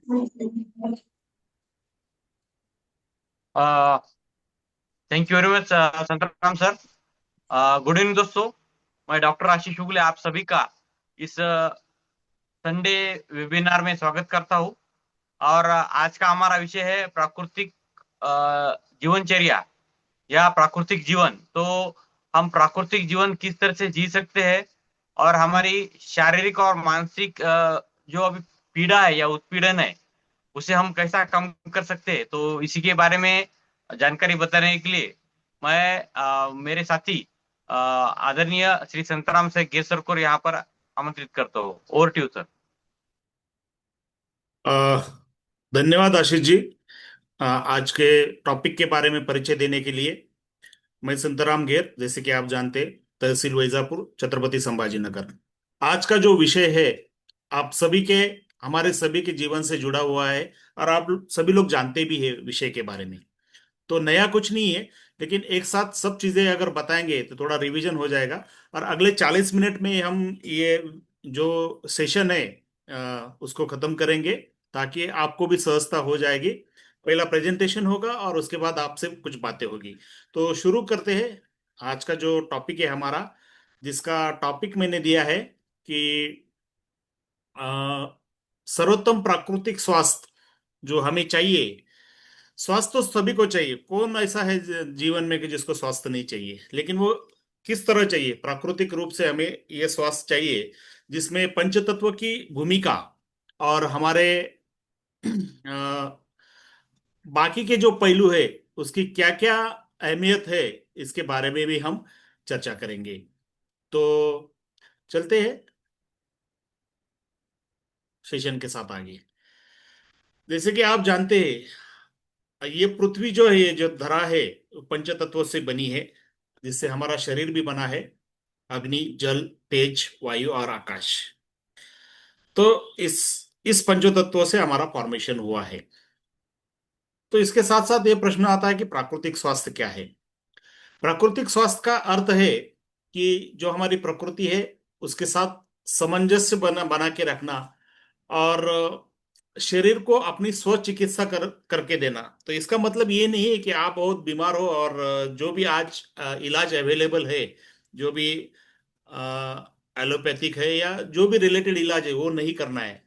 Thank you very much Santram sir. Good evening दोस्तों। मैं doctor आशीष शुक्ल आप सभी का इस संडे वेबिनार में स्वागत करता हूँ। और आज का हमारा विषय है प्राकृतिक जीवनचर्या या प्राकृतिक जीवन। तो हम प्राकृतिक जीवन किस तरह से जी सकते हैं और हमारी शारीरिक और मानसिक जो अभी पीड़ा है या उत्पीड़न है उसे हम कैसा कम कर सकते हैं, तो इसी के बारे में जानकारी बताने के लिए मैं मेरे साथी आदरणीय श्री संतराम से गिर सर को यहाँ पर आमंत्रित करता हूँ। Over to you sir. Uh, धन्यवाद आशीष जी। आज के टॉपिक के बारे में परिचय देने के लिए। मैं संतराम घेर, जैसे कि आप जानते, तहसील वैजापुर, छत्रपति संभाजी नगर। आज का जो विषय है आप सभी के, हमारे सभी के जीवन से जुड़ा हुआ है, और आप सभी लोग जानते भी है विषय के बारे में। तो नया कुछ नहीं है, लेकिन एक साथ सब चीजें अगर बताएंगे तो थोड़ा रिवीजन हो जाएगा। और अगले 40 मिनट में हम ये जो सेशन है उसको खत्म करेंगे, ताकि आपको भी सहजता हो जाएगी। पहला प्रेजेंटेशन होगा और उसके बाद आपसे कुछ बातें होगी। तो शुरू करते हैं। आज का जो टॉपिक है हमारा, जिसका टॉपिक मैंने दिया है कि अ, सर्वोत्तम प्राकृतिक स्वास्थ्य जो हमें चाहिए। स्वास्थ्य तो सभी को चाहिए, कौन ऐसा है जीवन में कि जिसको स्वास्थ्य नहीं चाहिए, लेकिन वो किस तरह चाहिए। प्राकृतिक रूप से हमें ये स्वास्थ्य चाहिए जिसमें पंच तत्व की भूमिका और हमारे बाकी के जो पहलू है उसकी क्या क्या अहमियत है, इसके बारे में भी हम चर्चा करेंगे। तो चलते हैं सेशन के साथ आगे। जैसे कि आप जानते हैं, ये पृथ्वी जो है, ये जो धरा है, वो पंच तत्वों से बनी है, जिससे हमारा शरीर भी बना है। अग्नि, जल, तेज, वायु और आकाश। तो इस पंचो तत्वों से हमारा फॉर्मेशन हुआ है। तो इसके साथ साथ ये प्रश्न आता है कि प्राकृतिक स्वास्थ्य क्या है। प्राकृतिक स्वास्थ्य का अर्थ है कि जो हमारी प्रकृति है उसके साथ सामंजस्य बना बना के रखना, और शरीर को अपनी स्व चिकित्सा करके देना। तो इसका मतलब ये नहीं है कि आप बहुत बीमार हो और जो भी आज इलाज अवेलेबल है, जो भी एलोपैथिक है या जो भी रिलेटेड इलाज है, वो नहीं करना है।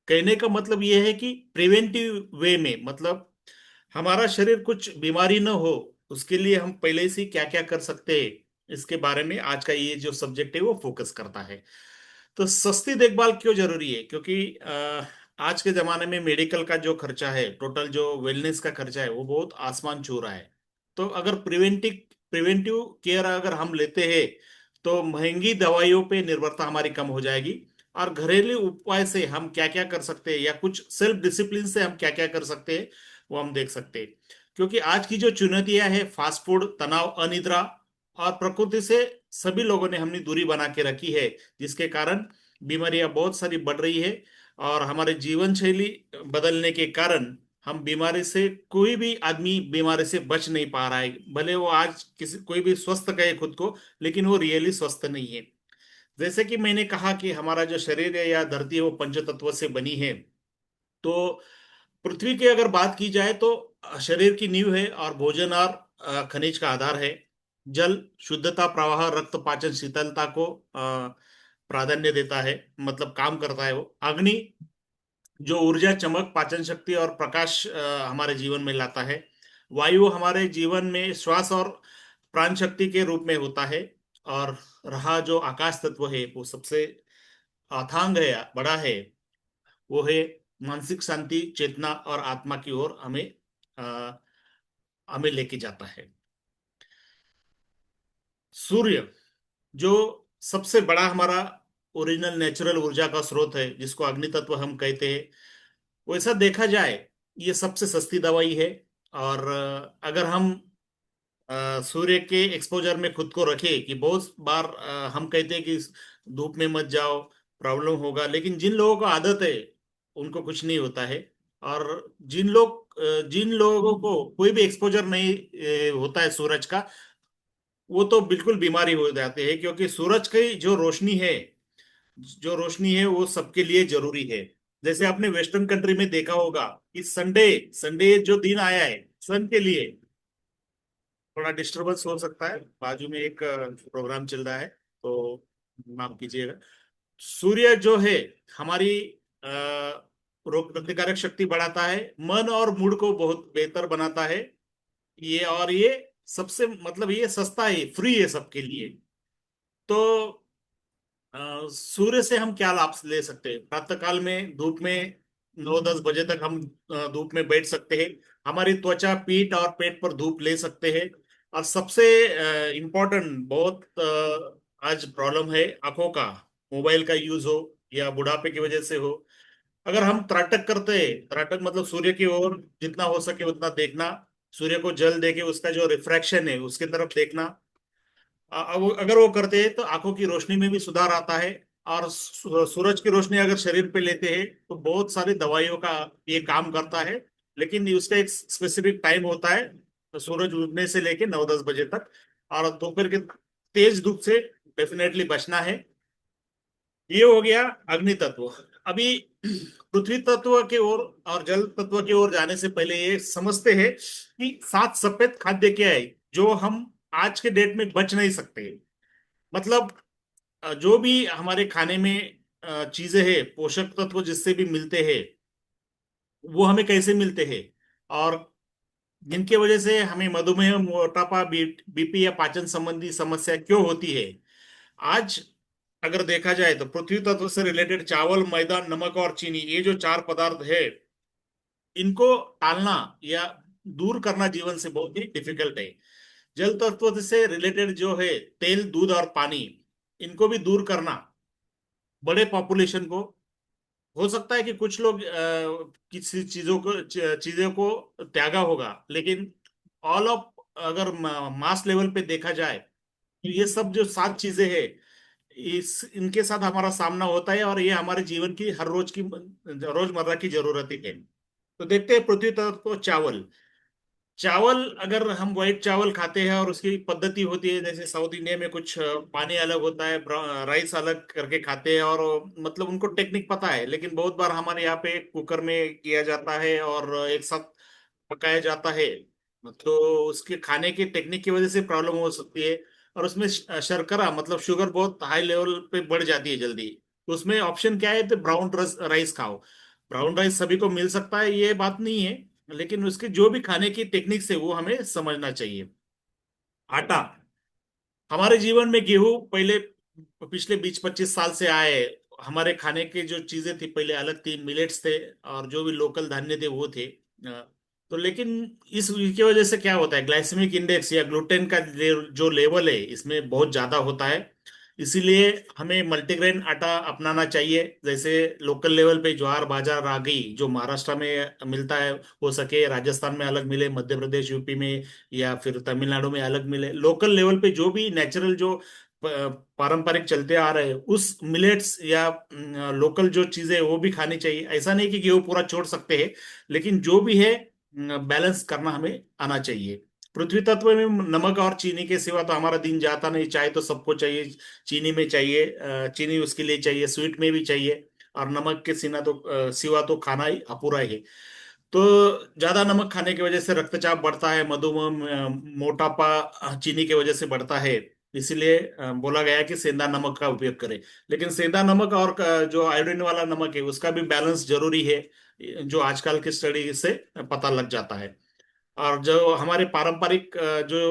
कहने का मतलब ये है कि प्रिवेंटिव वे में, मतलब हमारा शरीर कुछ बीमारी न हो, उसके लिए हम पहले से क्या क्या कर सकते हैं, इसके बारे में आज का ये जो सब्जेक्ट है वो फोकस करता है। तो सस्ती देखभाल क्यों जरूरी है? क्योंकि आज के जमाने में मेडिकल का जो खर्चा है, टोटल जो वेलनेस का खर्चा है, वो बहुत आसमान छू रहा है। तो अगर प्रिवेंटिव केयर अगर हम लेते हैं, तो महंगी दवाइयों पे निर्भरता हमारी कम हो जाएगी। और घरेलू उपाय से हम क्या क्या कर सकते हैं, या कुछ सेल्फ डिसिप्लिन से हम क्या क्या कर सकते हैं, वो हम देख सकते हैं। क्योंकि आज की जो चुनौतियां हैं, फास्ट फूड, तनाव, अनिद्रा और प्रकृति से सभी लोगों ने हमने दूरी बना के रखी है, जिसके कारण बीमारियां बहुत सारी बढ़ रही है। और हमारे जीवन शैली बदलने के कारण हम बीमारी से, कोई भी आदमी बीमारी से बच नहीं पा रहा है। भले वो आज किसी कोई भी स्वस्थ कहे खुद को, लेकिन वो रियली स्वस्थ नहीं है। जैसे कि मैंने कहा कि हमारा जो शरीर है या धरती है वो पंच तत्व से बनी है। तो पृथ्वी की अगर बात की जाए तो शरीर की नींव है, और भोजन और खनिज का आधार है। जल शुद्धता, प्रवाह, रक्त, पाचन, शीतलता को प्राधान्य देता है, मतलब काम करता है वो। अग्नि जो ऊर्जा, चमक, पाचन शक्ति और प्रकाश हमारे जीवन में लाता है। वायु हमारे जीवन में श्वास और प्राण शक्ति के रूप में होता है। और रहा जो आकाश तत्व है, वो सबसे अथांग है, बड़ा है। वो है मानसिक शांति, चेतना और आत्मा की ओर हमें अ, हमें लेके जाता है। सूर्य जो सबसे बड़ा हमारा ओरिजिनल नेचुरल ऊर्जा का स्रोत है, जिसको अग्नि तत्व हम कहते हैं, वैसा देखा जाए ये सबसे सस्ती दवाई है। और अगर हम सूर्य के एक्सपोजर में खुद को रखें, कि बहुत बार हम कहते हैं कि धूप में मत जाओ, प्रॉब्लम होगा, लेकिन जिन लोगों को आदत है उनको कुछ नहीं होता है। और जिन लोगों को कोई भी एक्सपोजर नहीं होता है सूरज का, वो तो बिल्कुल बीमारी हो जाते हैं। क्योंकि सूरज की जो रोशनी है वो सबके लिए जरूरी है। जैसे आपने वेस्टर्न कंट्री में देखा होगा कि संडे, संडे जो दिन आया है सन के लिए, थोड़ा डिस्टरबेंस हो सकता है, बाजू में एक प्रोग्राम चल रहा है, तो माफ कीजिएगा। सूर्य जो है हमारी अ, रोग प्रतिकारक शक्ति बढ़ाता है, मन और मूड को बहुत बेहतर बनाता है। ये और ये सबसे मतलब ये सस्ता है, फ्री है सबके लिए। तो सूर्य से हम क्या लाभ ले सकते हैं? प्रातःकाल में धूप में 9-10 बजे तक हम धूप में बैठ सकते हैं। हमारी त्वचा, पीठ और पेट पर धूप ले सकते हैं। और सबसे इम्पोर्टेंट, बहुत आज प्रॉब्लम है आंखों का, मोबाइल का यूज हो या बुढ़ापे की वजह से हो, अगर हम त्राटक करते हैं, त्राटक मतलब सूर्य की ओर जितना हो सके उतना देखना, सूर्य को जल देके उसका जो रिफ्रैक्शन है उसकी तरफ देखना, अगर वो करते हैं तो आंखों की रोशनी में भी सुधार आता है। और सूरज की रोशनी अगर शरीर पे लेते हैं तो बहुत सारी दवाइयों का ये काम करता है। लेकिन उसका एक स्पेसिफिक टाइम होता है, तो सूरज उगने से लेके 9-10 बजे तक। और दोपहर के तेज धूप से डेफिनेटली बचना है। ये हो गया अग्नि तत्व। अभी पृथ्वी तत्व के ओर और जल तत्व की ओर जाने से पहले ये समझते हैं कि 7 सफेद खाद्य क्या है जो हम आज के डेट में बच नहीं सकते। मतलब जो भी हमारे खाने में चीजें हैं, पोषक तत्व जिससे भी मिलते हैं, वो हमें कैसे मिलते हैं, और जिनके वजह से हमें मधुमेह, मोटापा, बीपी या पाचन संबंधी समस्या क्यों होती है। आज अगर देखा जाए तो पृथ्वी तत्व से रिलेटेड चावल, मैदा, नमक और चीनी, ये जो 4 पदार्थ है, इनको टालना या दूर करना जीवन से बहुत ही डिफिकल्ट है। जल तत्व से रिलेटेड जो है तेल, दूध और पानी, इनको भी दूर करना बड़े पॉपुलेशन को, हो सकता है कि कुछ लोग किसी चीजों को त्यागा होगा, लेकिन ऑल ऑफ अगर मास लेवल पे देखा जाए तो ये सब जो 7 चीजें हैं, इस इनके साथ हमारा सामना होता है, और ये हमारे जीवन की हर रोज की रोजमर्रा की जरूरत ही है। तो देखते हैं पृथ्वी तत्व को। चावल, चावल अगर हम व्हाइट चावल खाते हैं और उसकी पद्धति होती है, जैसे साउथ इंडिया में कुछ पानी अलग होता है, राइस अलग करके खाते हैं, और मतलब उनको टेक्निक पता है, लेकिन बहुत बार हमारे यहाँ पे कुकर में किया जाता है और एक साथ पकाया जाता है। तो उसके खाने की टेक्निक की वजह से प्रॉब्लम हो सकती है। और उसमें शर्करा मतलब शुगर बहुत हाई लेवल पे बढ़ जाती है जल्दी। तो उसमें ऑप्शन क्या है? तो ब्राउन राइस खाओ। ब्राउन राइस सभी को मिल सकता है, ये बात नहीं है, लेकिन उसके जो भी खाने की टेक्निक्स है वो हमें समझना चाहिए। आटा, हमारे जीवन में गेहूं पहले पिछले 20-25 साल से आए। हमारे खाने की जो चीजें थी पहले अलग थी, मिलेट्स थे और जो भी लोकल धान्य थे वो थे। तो लेकिन इसकी वजह से क्या होता है, ग्लाइसेमिक इंडेक्स या ग्लूटेन का जो लेवल है इसमें बहुत ज्यादा होता है। इसीलिए हमें मल्टीग्रेन आटा अपनाना चाहिए, जैसे लोकल लेवल पे ज्वार, बाजरा, रागी जो महाराष्ट्र में मिलता है, हो सके राजस्थान में अलग मिले, मध्य प्रदेश, यूपी में या फिर तमिलनाडु में अलग मिले। लोकल लेवल पे जो भी नेचुरल जो पारंपरिक चलते आ रहे हैं उस मिलेट्स या लोकल जो चीजें वो भी खानी चाहिए। ऐसा नहीं कि गेहूं पूरा छोड़ सकते हैं, लेकिन जो भी है बैलेंस करना हमें आना चाहिए। पृथ्वी तत्व में नमक और चीनी के सिवा तो हमारा दिन जाता नहीं। चाय तो सबको चाहिए, चीनी में चाहिए, चीनी उसके लिए चाहिए, स्वीट में भी चाहिए। और नमक के सिवा तो खाना ही अपूरा ही है। तो ज्यादा नमक खाने की वजह से रक्तचाप बढ़ता है, मधुमेह, मोटापा चीनी की वजह से बढ़ता है। इसीलिए बोला गया है कि सेंधा नमक का उपयोग करें। लेकिन सेंधा नमक और जो आयोडीन वाला नमक है उसका भी बैलेंस जरूरी है, जो आजकल की स्टडी से पता लग जाता है। और जो हमारे पारंपरिक जो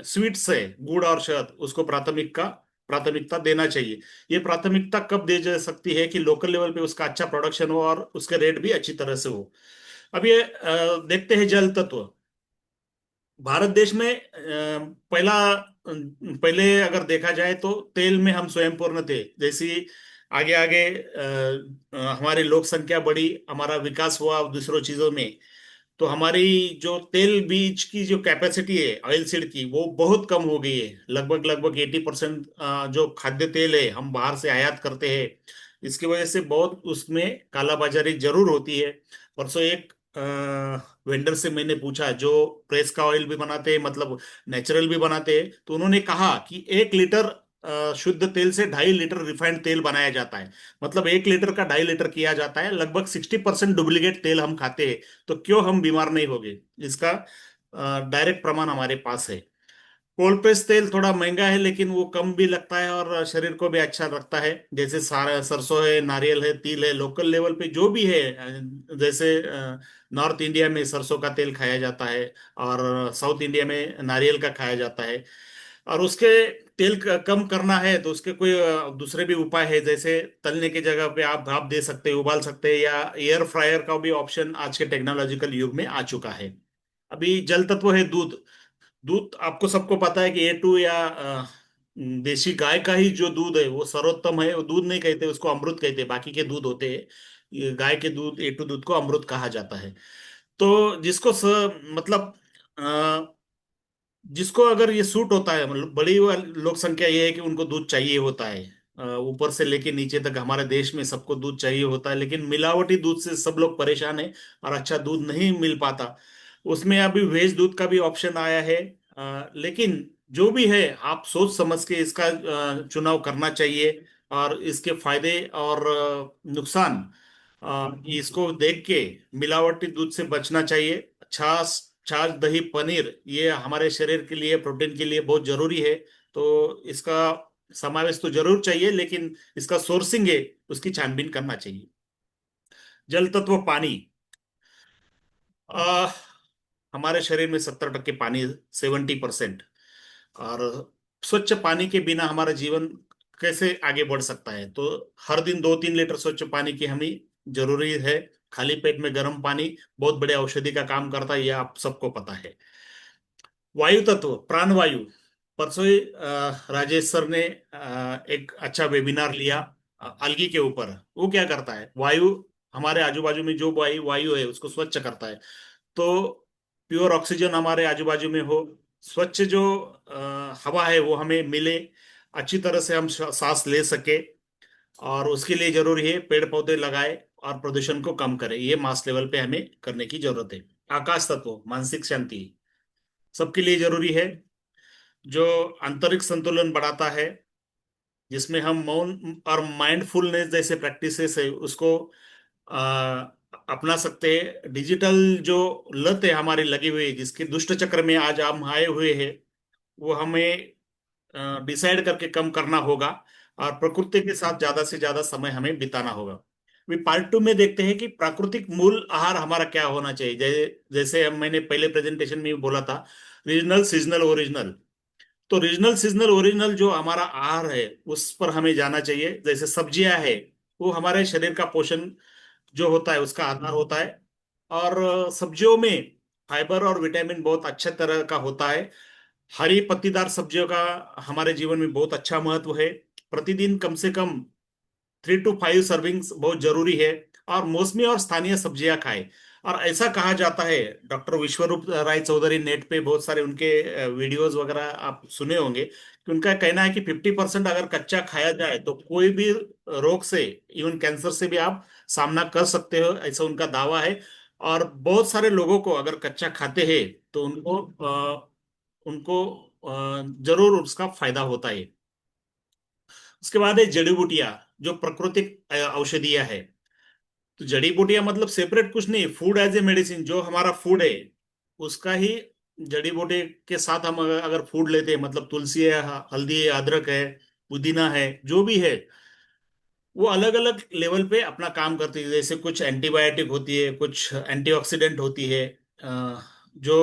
स्वीट्स है, गुड़ और शहद, उसको प्राथमिकता देना चाहिए। ये प्राथमिकता कब दी जा सकती है? कि लोकल लेवल पे उसका अच्छा प्रोडक्शन हो और उसके रेट भी अच्छी तरह से हो। अब ये देखते हैं जल तत्व। भारत देश में पहले अगर देखा जाए तो तेल में हम स्वयं पूर्ण थे। जैसी आगे आगे हमारी लोक संख्या बढ़ी, हमारा विकास हुआ दूसरों चीजों में, तो हमारी जो तेल बीज की जो कैपेसिटी है ऑयल सीड की, वो बहुत कम हो गई है। लगभग लगभग 80% जो खाद्य तेल है हम बाहर से आयात करते हैं। इसकी वजह से बहुत उसमें कालाबाजारी जरूर होती है। परसों एक वेंडर से मैंने पूछा जो प्रेस का ऑयल भी बनाते हैं, मतलब नेचुरल भी बनाते हैं, तो उन्होंने कहा कि 1 लीटर शुद्ध तेल से 2.5 लीटर रिफाइंड तेल बनाया जाता है। मतलब 1 लीटर का 2.5 लीटर किया जाता है। लगभग 60% डुप्लीकेट तेल हम खाते हैं। तो क्यों हम बीमार नहीं होंगे? इसका डायरेक्ट प्रमाण हमारे पास है। कोल्ड प्रेस तेल थोड़ा महंगा है, लेकिन वो कम भी लगता है और शरीर को भी अच्छा लगता है। जैसे सारा सरसों है, नारियल है, तिल है, लोकल लेवल पे जो भी है। जैसे नॉर्थ इंडिया में सरसों का तेल खाया जाता है, और साउथ इंडिया में नारियल का खाया जाता है। और उसके तेल कम करना है तो उसके कोई दूसरे भी उपाय है। जैसे तलने की जगह पे आप भाप दे सकते हैं, उबाल सकते हैं, या एयर फ्रायर का भी ऑप्शन आज के टेक्नोलॉजिकल युग में आ चुका है। अभी जल तत्व है दूध। दूध आपको सबको पता है कि A2 या देशी गाय का ही जो दूध है वो सर्वोत्तम है। वो दूध नहीं कहते, उसको अमृत कहते हैं। बाकी के दूध होते हैं, ये गाय के दूध A2 दूध को अमृत कहा जाता है। तो जिसको मतलब अ, जिसको अगर ये सूट होता है, मतलब बड़ी लोक संख्या ये है कि उनको दूध चाहिए होता है। ऊपर से लेके नीचे तक हमारे देश में सबको दूध चाहिए होता है, लेकिन मिलावटी दूध से सब लोग परेशान है और अच्छा दूध नहीं मिल पाता। उसमें अभी वेज दूध का भी ऑप्शन आया है। लेकिन जो भी है, आप सोच समझ के इसका चुनाव करना चाहिए। और इसके फायदे और नुकसान इसको देख के मिलावटी दूध से बचना चाहिए। छाछ, छाछ, दही, पनीर ये हमारे शरीर के लिए, प्रोटीन के लिए बहुत जरूरी है। तो इसका समावेश तो जरूर चाहिए, लेकिन इसका सोर्सिंग है, उसकी छानबीन करना चाहिए। जल तत्व पानी। आ, हमारे शरीर में 70% पानी, 70%। और स्वच्छ पानी के बिना हमारा जीवन कैसे आगे बढ़ सकता है? तो हर दिन 2-3 लीटर स्वच्छ पानी की हमें जरूरी है। खाली पेट में गर्म पानी बहुत बड़े औषधि का काम करता है, यह आप सबको पता है। वायु तत्व, प्राणवायु। परसों ही राजेश सर ने एक अच्छा वेबिनार लिया अलगी के ऊपर। वो क्या करता है, वायु हमारे आजू बाजू में जो वायु वायु है उसको स्वच्छ करता है। तो प्योर ऑक्सीजन हमारे आजू बाजू में हो, स्वच्छ जो हवा है वो हमें मिले, अच्छी तरह से हम सांस ले सके। और उसके लिए जरूरी है पेड़ पौधे लगाए और प्रदूषण को कम करें। ये मास लेवल पे हमें करने की जरूरत है। आकाश तत्व, मानसिक शांति सबके लिए जरूरी है। जो आंतरिक संतुलन बढ़ाता है, जिसमें हम मौन और माइंडफुलनेस जैसे प्रैक्टिसेस है उसको आ, अपना सकते हैं। डिजिटल जो लत है हमारी लगी हुई है, जिसके दुष्ट चक्र में आज हम आए हुए हैं, वो हमें डिसाइड करके कम करना होगा। और प्रकृति के साथ ज्यादा से ज्यादा समय हमें बिताना होगा। अभी पार्ट 2 में देखते हैं कि प्राकृतिक मूल आहार हमारा क्या होना चाहिए। जैसे हम मैंने पहले प्रेजेंटेशन में भी बोला था, रीजनल, सीजनल, ओरिजिनल। तो रीजनल, सीजनल, ओरिजिनल जो हमारा आहार है उस पर हमें जाना चाहिए। जैसे सब्जियां है, वो हमारे शरीर का पोषण जो होता है उसका आधार होता है। और सब्जियों में फाइबर और विटामिन बहुत अच्छे तरह का होता है। हरी पत्तीदार सब्जियों का हमारे जीवन में बहुत अच्छा महत्व है। प्रतिदिन कम से कम 3 to 5 सर्विंग्स बहुत जरूरी है। और मौसमी और स्थानीय सब्जियां खाएं। और ऐसा कहा जाता है, डॉक्टर विश्वरूप राय चौधरी, नेट पे बहुत सारे उनके वीडियोस वगैरह आप सुने होंगे, कि उनका कहना है कि 50% अगर कच्चा खाया जाए तो कोई भी रोग से, इवन कैंसर से भी आप सामना कर सकते हो, ऐसा उनका दावा है। और बहुत सारे लोगों को अगर कच्चा खाते हैं तो उनको जरूर उसका फायदा होता है। उसके बाद है जड़ी बूटियां, जो प्राकृतिक औषधियां है। तो जड़ी बूटियां मतलब सेपरेट कुछ नहीं, फूड एज ए मेडिसिन, जो हमारा फूड है उसका ही जड़ी बूटी के साथ हम अगर फूड लेते हैं, मतलब तुलसी है, हल्दी है, अदरक है, पुदीना है, जो भी है, वो अलग अलग लेवल पे अपना काम करती है। जैसे कुछ एंटीबायोटिक होती है, कुछ एंटीऑक्सीडेंट होती है। जो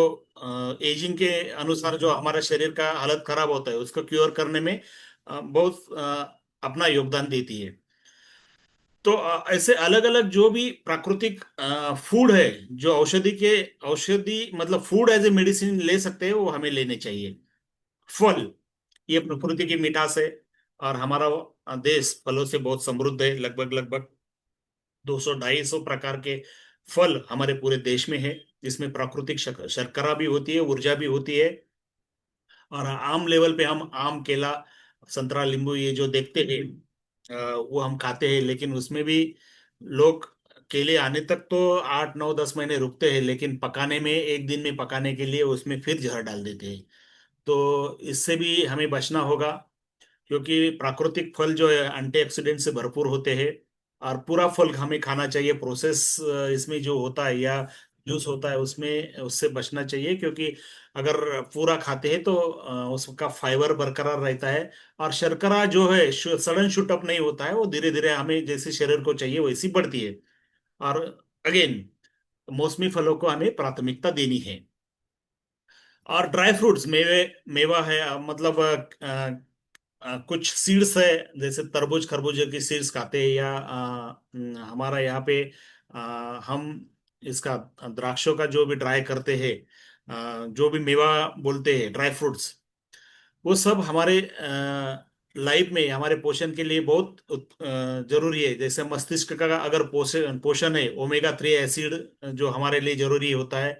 एजिंग के अनुसार जो हमारा शरीर का हालत खराब होता है उसको क्योर करने में बहुत अपना योगदान देती है। तो ऐसे अलग अलग जो भी प्राकृतिक फूड है, जो औषधि मतलब फूड एज ए मेडिसिन ले सकते हैं, वो हमें लेने चाहिए। फल, ये प्रकृति की मिठास है। और हमारा देश फलों से बहुत समृद्ध है। लगभग लगभग 200-250 प्रकार के फल हमारे पूरे देश में है, जिसमें प्राकृतिक शर्करा भी होती है, ऊर्जा भी होती है। और आम लेवल पे हम आम, केला, संतरा, नींबू ये जो देखते हैं वो हम खाते हैं। लेकिन उसमें भी लोग केले आने तक तो 8, 9, 10 महीने रुकते हैं, लेकिन पकाने में, एक दिन में पकाने के लिए उसमें फिर जहर डाल देते हैं। तो इससे भी हमें बचना होगा। क्योंकि प्राकृतिक फल जो है एंटीऑक्सीडेंट से भरपूर होते हैं। और पूरा फल हमें खाना चाहिए। प्रोसेस इसमें जो होता है या जूस होता है उसमें उससे बचना चाहिए, क्योंकि अगर पूरा खाते हैं तो उसका फाइबर बरकरार रहता है। और शर्करा जो है सडन शूट अप नहीं होता है, वो धीरे धीरे हमें जैसे शरीर को चाहिए वैसी बढ़ती है। और अगेन, मौसमी फलों को हमें प्राथमिकता देनी है। और ड्राई फ्रूट्स, मेवे, मेवा है, मतलब कुछ सीड्स है, जैसे तरबूज खरबूजे की सीड्स खाते हैं, या हमारा यहाँ पे हम इसका द्राक्षों का जो भी ड्राई करते हैं, जो भी मेवा बोलते हैं ड्राई फ्रूट्स, वो सब हमारे लाइफ में हमारे पोषण के लिए बहुत जरूरी है। जैसे मस्तिष्क का अगर पोषण पोषण है, ओमेगा 3 एसिड जो हमारे लिए जरूरी होता है,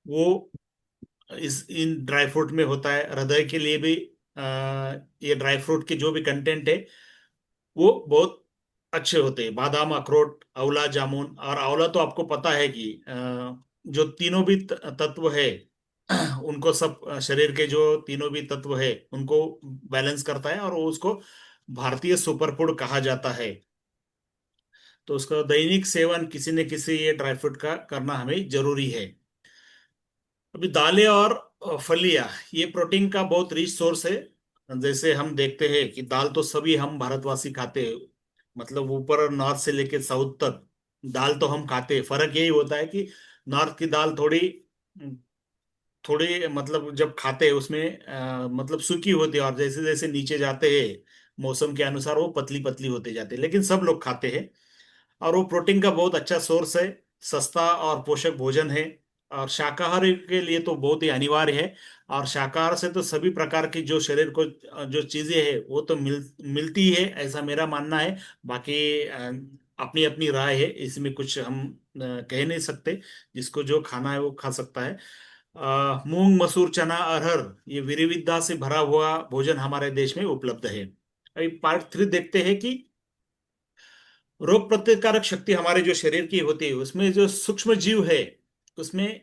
वो इस इन ड्राई फ्रूट में होता है। हृदय के लिए भी अ, ये ड्राई फ्रूट के जो भी कंटेंट है वो बहुत अच्छे होते हैं। बादाम, अखरोट, आंवला, जामुन। और आंवला तो आपको पता है कि जो तीनों भी तत्व है उनको सब शरीर के जो तीनों भी तत्व है उनको बैलेंस करता है, और वो उसको भारतीय सुपर फूड कहा जाता है। तो उसका दैनिक सेवन किसी न किसी ये ड्राई फ्रूट का करना हमें जरूरी है। अभी दालें और फलियां, ये प्रोटीन का बहुत रिच सोर्स है। जैसे हम देखते हैं कि दाल तो सभी हम भारतवासी खाते हैं, मतलब ऊपर नॉर्थ से लेके साउथ तक दाल तो हम खाते हैं। फर्क यही होता है कि नॉर्थ की दाल थोड़ी थोड़ी मतलब जब खाते हैं उसमें मतलब सूखी होती है, और जैसे जैसे नीचे जाते हैं मौसम के अनुसार वो पतली पतली होते जाते हैं, लेकिन सब लोग खाते हैं। और वो प्रोटीन का बहुत अच्छा सोर्स है, सस्ता और पोषक भोजन है। और शाकाहारी के लिए तो बहुत ही अनिवार्य है। और शाकाहार से तो सभी प्रकार की जो शरीर को जो चीजें हैं वो तो मिलती है, ऐसा मेरा मानना है। बाकी अपनी अपनी राय है, इसमें कुछ हम कह नहीं सकते। जिसको जो खाना है वो खा सकता है। मूंग, मसूर, चना, अरहर, ये विविधता से भरा हुआ भोजन हमारे देश में उपलब्ध है। अभी पार्ट 3 देखते हैं कि रोग प्रतिकारक शक्ति हमारे जो शरीर की होती है उसमें जो सूक्ष्म जीव है उसमें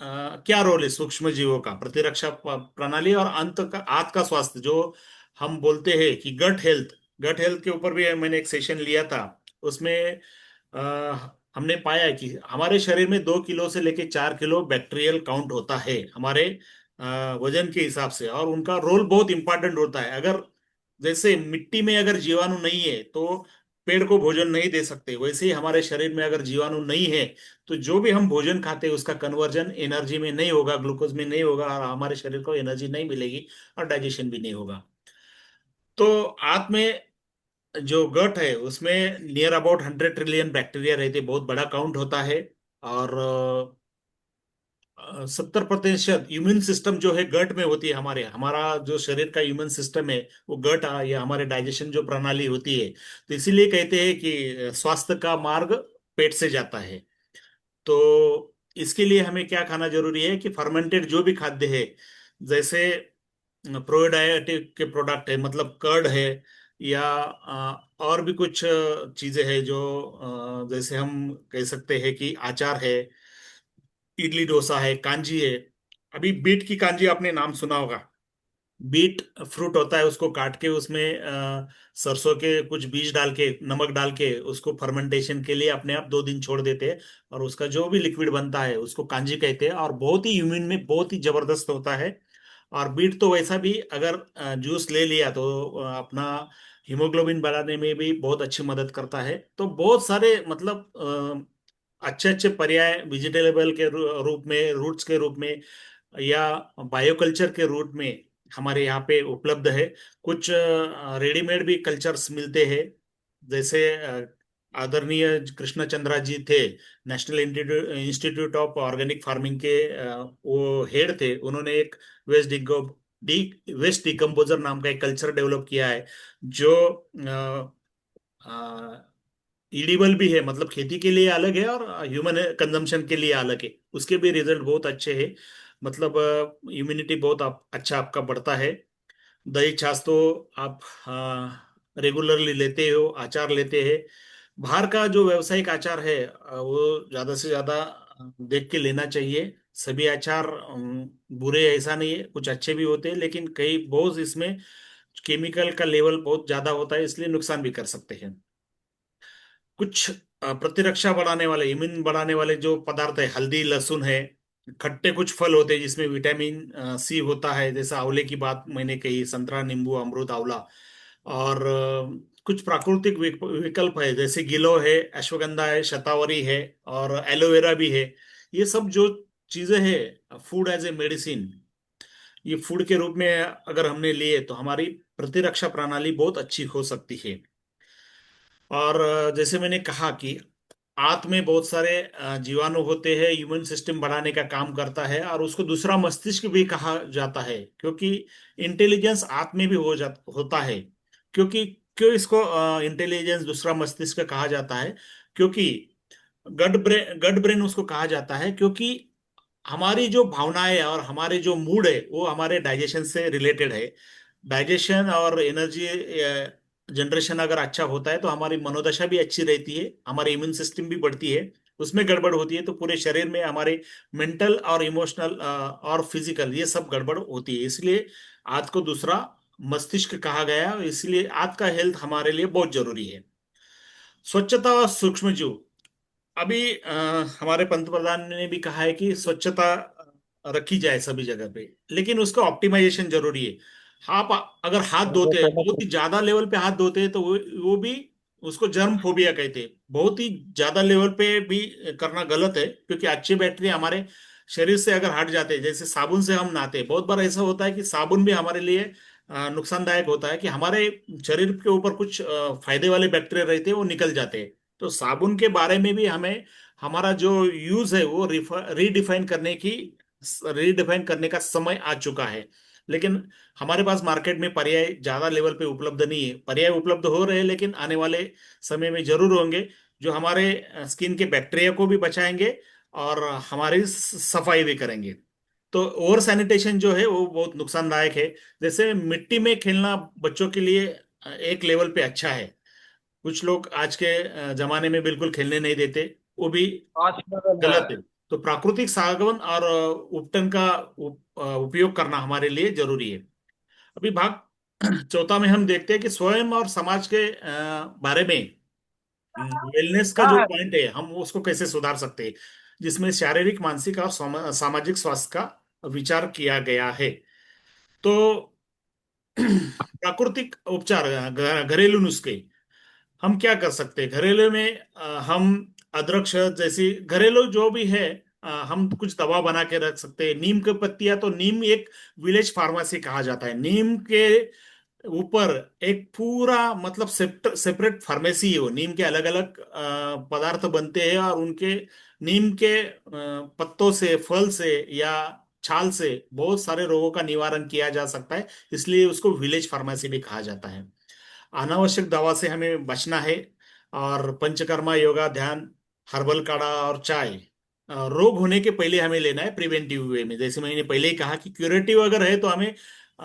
क्या रोल है सूक्ष्म जीवों का, प्रतिरक्षा प्रणाली और अंत का आंत का स्वास्थ्य जो हम बोलते हैं कि गट हेल्थ। गट हेल्थ के ऊपर भी मैंने एक सेशन लिया था। उसमें हमने पाया है कि हमारे शरीर में 2 किलो से लेके 4 किलो बैक्टीरियल काउंट होता है हमारे वजन के हिसाब से, और उनका रोल बहुत इंपॉर्टेंट होता है। अगर जैसे मिट्टी में अगर जीवाणु नहीं है तो पेड़ को भोजन नहीं दे सकते, वैसे ही हमारे शरीर में अगर जीवाणु नहीं है तो जो भी हम भोजन खाते हैं उसका कन्वर्जन एनर्जी में नहीं होगा, ग्लूकोज में नहीं होगा, और हमारे शरीर को एनर्जी नहीं मिलेगी और डाइजेशन भी नहीं होगा। तो आंत में जो गट है उसमें नियर अबाउट 100 ट्रिलियन बैक्टीरिया रहते, बहुत बड़ा काउंट होता है। और 70% इम्यून सिस्टम जो है गट में होती है। हमारे हमारा जो शरीर का इम्यून सिस्टम है वो गट या हमारे डाइजेशन जो प्रणाली होती है। तो इसीलिए कहते हैं कि स्वास्थ्य का मार्ग पेट से जाता है। तो इसके लिए हमें क्या खाना जरूरी है कि फर्मेंटेड जो भी खाद्य है, जैसे प्रोबायोटिक के प्रोडक्ट है, मतलब कर्ड है, या और भी कुछ चीजें हैं जो जैसे हम कह सकते हैं कि अचार है, इडली डोसा है, कांजी है। अभी बीट की कांजी आपने नाम सुना होगा। बीट फ्रूट होता है, उसको काट के उसमें सरसों के कुछ बीज डाल के नमक डाल के उसको फर्मेंटेशन के लिए अपने आप 2 दिन छोड़ देते हैं, और उसका जो भी लिक्विड बनता है उसको कांजी कहते हैं, और बहुत ही इम्यून में बहुत ही जबरदस्त होता है। और बीट तो वैसा भी अगर जूस ले लिया तो अपना हीमोग्लोबिन बढ़ाने में भी बहुत अच्छी मदद करता है। तो बहुत सारे मतलब अच्छे अच्छे पर्याय वेजिटेबल के रूप में, रूट्स के रूप में, या बायोकल्चर के रूप में हमारे यहाँ पे उपलब्ध है। कुछ रेडीमेड भी कल्चर्स मिलते हैं। जैसे आदरणीय कृष्ण चंद्रा जी थे, national institute of organic farming के वो हेड थे। उन्होंने एक वेस्ट डिगो डी वेस्ट डिकम्पोजर नाम का एक कल्चर डेवलप किया है, जो ईडिबल भी है, मतलब खेती के लिए अलग है और ह्यूमन कंजम्पशन के लिए अलग है। उसके भी रिजल्ट बहुत अच्छे हैं। मतलब इम्यूनिटी बहुत अच्छा आपका बढ़ता है। दही छाछ तो आप रेगुलरली लेते हो, अचार लेते हैं। बाहर का जो व्यावसायिक अचार है वो ज्यादा से ज्यादा देख के लेना चाहिए। सभी अचार बुरे ऐसा नहीं है, कुछ अच्छे भी होते हैं, लेकिन कई बहुत इसमें केमिकल का लेवल बहुत ज्यादा होता है, इसलिए नुकसान भी कर सकते हैं। कुछ प्रतिरक्षा बढ़ाने वाले, इम्यून बढ़ाने वाले जो पदार्थ है, हल्दी, लहसुन है, खट्टे कुछ फल होते हैं जिसमें विटामिन सी होता है, जैसा आंवले की बात मैंने कही, संतरा, नींबू, अमरूद, आंवला। और कुछ प्राकृतिक विकल्प है, जैसे गिलो है, अश्वगंधा है, शतावरी है, और एलोवेरा भी है। ये सब जो चीजें हैं, फूड एज ए मेडिसिन, ये फूड के रूप में अगर हमने लिए तो हमारी प्रतिरक्षा प्रणाली बहुत अच्छी हो सकती है। और जैसे मैंने कहा कि आंत में बहुत सारे जीवाणु होते हैं, इम्यून सिस्टम बढ़ाने का काम करता है, और उसको दूसरा मस्तिष्क भी कहा जाता है, क्योंकि इंटेलिजेंस आंत में भी होता है। क्योंकि क्यों इसको इंटेलिजेंस दूसरा मस्तिष्क कहा जाता है? क्योंकि गड ब्रेन उसको कहा जाता है, क्योंकि हमारी जो भावनाएं और हमारे जो मूड है वो हमारे डाइजेशन से रिलेटेड है। डाइजेशन और एनर्जी जनरेशन अगर अच्छा होता है तो हमारी मनोदशा भी अच्छी रहती है, हमारी इम्यून सिस्टम भी बढ़ती है। उसमें गड़बड़ होती है तो पूरे शरीर में हमारे मेंटल और इमोशनल और फिजिकल ये सब गड़बड़ होती है। इसलिए आंत को दूसरा मस्तिष्क कहा गया है, इसलिए आंत का हेल्थ हमारे लिए बहुत जरूरी है। स्वच्छता और सूक्ष्म जीव। अभी हमारे पंतप्रधान ने भी कहा है कि स्वच्छता रखी जाए सभी जगह पे, लेकिन उसका ऑप्टिमाइजेशन जरूरी है। आप अगर हाथ ये धोते हैं, तो है बहुत ही सर। ज्यादा लेवल पे हाथ धोते हैं, तो वो भी उसको जर्म फोबिया कहते हैं। बहुत ही ज्यादा लेवल पे भी करना गलत है, क्योंकि अच्छे बैक्टीरिया हमारे शरीर से अगर हट जाते हैं, जैसे साबुन से हम नहाते हैं, बहुत बार ऐसा होता है कि साबुन भी हमारे लिए नुकसानदायक होता है, कि हमारे शरीर के ऊपर कुछ फायदे वाले बैक्टीरिया रहते हैं वो निकल जाते हैं। तो साबुन के बारे में भी हमें हमारा जो यूज है वो रीडिफाइन करने का समय आ चुका है। लेकिन हमारे पास मार्केट में पर्याय ज्यादा लेवल पे उपलब्ध नहीं है। पर्याय उपलब्ध हो रहे हैं, लेकिन आने वाले समय में जरूर होंगे, जो हमारे स्किन के बैक्टीरिया को भी बचाएंगे और हमारी सफाई भी करेंगे। तो ओवर सैनिटेशन जो है वो बहुत नुकसानदायक है। जैसे मिट्टी में खेलना बच्चों के लिए एक लेवल पे अच्छा है। कुछ लोग आज के जमाने में बिल्कुल खेलने नहीं देते, वो भी पाँच लेवल है। गलत है। तो प्राकृतिक सागवन और उपटन का उपयोग करना हमारे लिए जरूरी है। अभी भाग चौथा में हम देखते हैं कि स्वयं और समाज के बारे में वेलनेस का जो हाँ। पॉइंट है, हम उसको कैसे सुधार सकते हैं, जिसमें शारीरिक, मानसिक और सामाजिक स्वास्थ्य का विचार किया गया है। तो प्राकृतिक उपचार, घरेलू नुस्खे, हम क्या कर सकते हैं घरेलू में? हम अदरक, शहद जैसी घरेलू जो भी है, हम कुछ दवा बना के रख सकते हैं। नीम की पत्तियां, तो नीम एक विलेज फार्मेसी कहा जाता है। नीम के ऊपर एक पूरा मतलब सेपरेट फार्मेसी है। वो नीम के अलग अलग पदार्थ बनते हैं, और उनके नीम के पत्तों से, फल से या छाल से बहुत सारे रोगों का निवारण किया जा सकता है। इसलिए उसको विलेज फार्मेसी भी कहा जाता है। अनावश्यक दवा से हमें बचना है। और पंचकर्मा, योगा, ध्यान, हर्बल काढ़ा और चाय रोग होने के पहले हमें लेना है, प्रिवेंटिव वे में। जैसे मैंने पहले ही कहा कि क्यूरेटिव अगर है तो हमें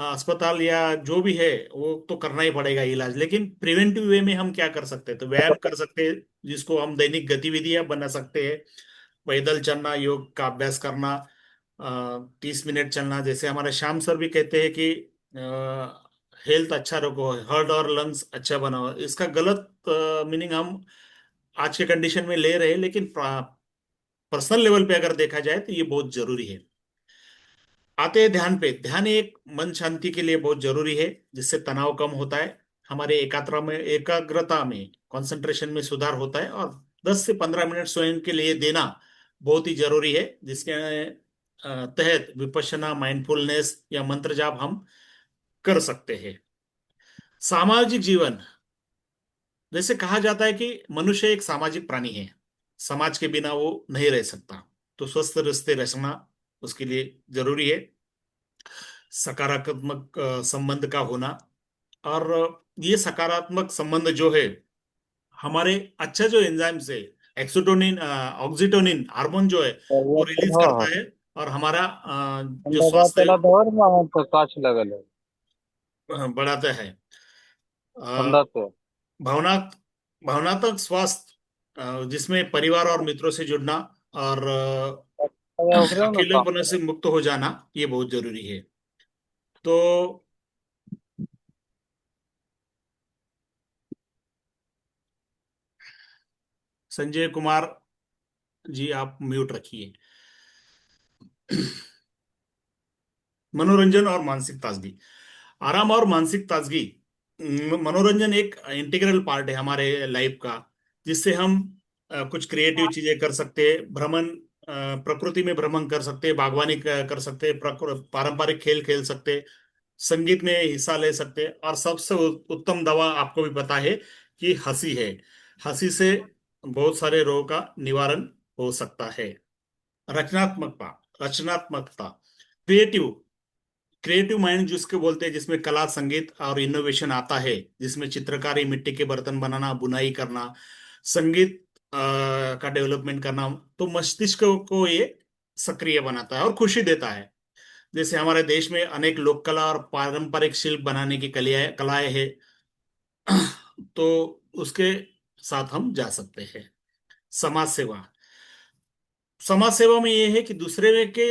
अस्पताल या जो भी है वो तो करना ही पड़ेगा इलाज। लेकिन प्रिवेंटिव वे में हम क्या कर सकते हैं? तो व्यायाम कर सकते हैं, जिसको हम दैनिक गतिविधियां बना सकते हैं। पैदल चलना, योग का अभ्यास करना, 30 मिनट चलना। जैसे हमारे श्याम सर भी कहते हैं कि हेल्थ अच्छा रखो, हार्ट और लंग्स अच्छा बनाओ। इसका गलत मीनिंग हम आज के कंडीशन में ले रहे हैं, लेकिन पर्सनल लेवल पे अगर देखा जाए तो ये बहुत जरूरी है। आते हैं ध्यान पे। ध्यान एक मन शांति के लिए बहुत जरूरी है, जिससे तनाव कम होता है, हमारे एकाग्रता में, कंसंट्रेशन में सुधार होता है। और 10 से 15 मिनट स्वयं के लिए देना बहुत ही जरूरी है, जिसके तहत विपश्यना, माइंडफुलनेस या मंत्र जाप हम कर सकते हैं। सामाजिक जीवन, जैसे कहा जाता है कि मनुष्य एक सामाजिक प्राणी है, समाज के बिना वो नहीं रह सकता। तो स्वस्थ रिश्ते रचना उसके लिए जरूरी है। सकारात्मक संबंध का होना, और ये सकारात्मक संबंध जो है हमारे अच्छा जो एंजाइम्स है, एक्सोटोनिन, ऑक्सीटोनिन हार्मोन जो है वो रिलीज हाँ। करता है, और हमारा जो लगा स्वास्थ्य है चला दौड़ में तो काच लगल है। बढ़ाता है। ठंडा अ, से। भावना भावनात्मक स्वास्थ्य, जिसमें परिवार और मित्रों से जुड़ना, और ओकरे में काम अकेलेपन करे। से मुक्त हो जाना, ये बहुत जरूरी है। तो संजय कुमार जी, आप म्यूट रखिए। मनोरंजन और मानसिक ताजगी। आराम और मानसिक ताजगी। मनोरंजन एक इंटीग्रल पार्ट है हमारे लाइफ का, जिससे हम कुछ क्रिएटिव चीजें कर सकते हैं, भ्रमण, प्रकृति में भ्रमण कर सकते हैं, बागवानी कर सकते हैं, पारंपरिक खेल खेल सकते हैं, संगीत में हिस्सा ले सकते हैं, और सबसे उत्तम दवा आपको भी पता है कि हंसी है। हंसी से बहुत सारे रोगों का निवारण हो सकता है। रचनात्मकता। रचनात्मकता, क्रिएटिव। क्रिएटिव माइंड जिसको बोलते हैं, जिसमें कला, संगीत और इनोवेशन आता है, जिसमें चित्रकारी, मिट्टी के बर्तन बनाना, बुनाई करना, संगीत का डेवलपमेंट करना, तो मस्तिष्क को ये सक्रिय बनाता है और खुशी देता है। जैसे हमारे देश में अनेक लोक कला और पारंपरिक शिल्प बनाने की कलाएं कलाएं हैं, तो उसके साथ हम जा सकते हैं। समाज सेवा। समाज सेवा में ये है कि दूसरे के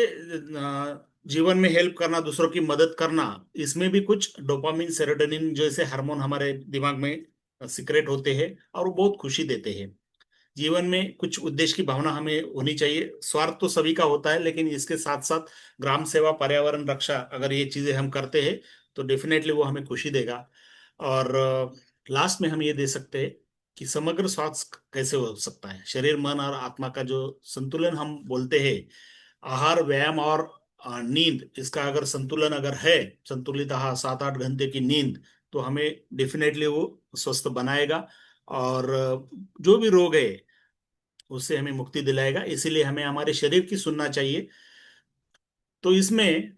जीवन में हेल्प करना, दूसरों की मदद करना, इसमें भी कुछ डोपामिन, सेरोटोनिन जैसे हार्मोन हमारे दिमाग में सिक्रेट होते हैं, और वो बहुत खुशी देते हैं। जीवन में कुछ उद्देश्य की भावना हमें होनी चाहिए। स्वार्थ तो सभी का होता है, लेकिन इसके साथ साथ ग्राम सेवा, पर्यावरण रक्षा, अगर ये चीजें हम करते हैं तो डेफिनेटली वो हमें खुशी देगा। और लास्ट में हम ये दे सकते हैं कि समग्र स्वास्थ्य कैसे हो सकता है। शरीर, मन और आत्मा का जो संतुलन हम बोलते हैं, आहार, व्यायाम और नींद, इसका अगर संतुलन अगर है, संतुलित आहार, 7-8 घंटे की नींद, तो हमें डेफिनेटली वो स्वस्थ बनाएगा, और जो भी रोग है उससे हमें मुक्ति दिलाएगा। इसीलिए हमें हमारे शरीर की सुनना चाहिए। तो इसमें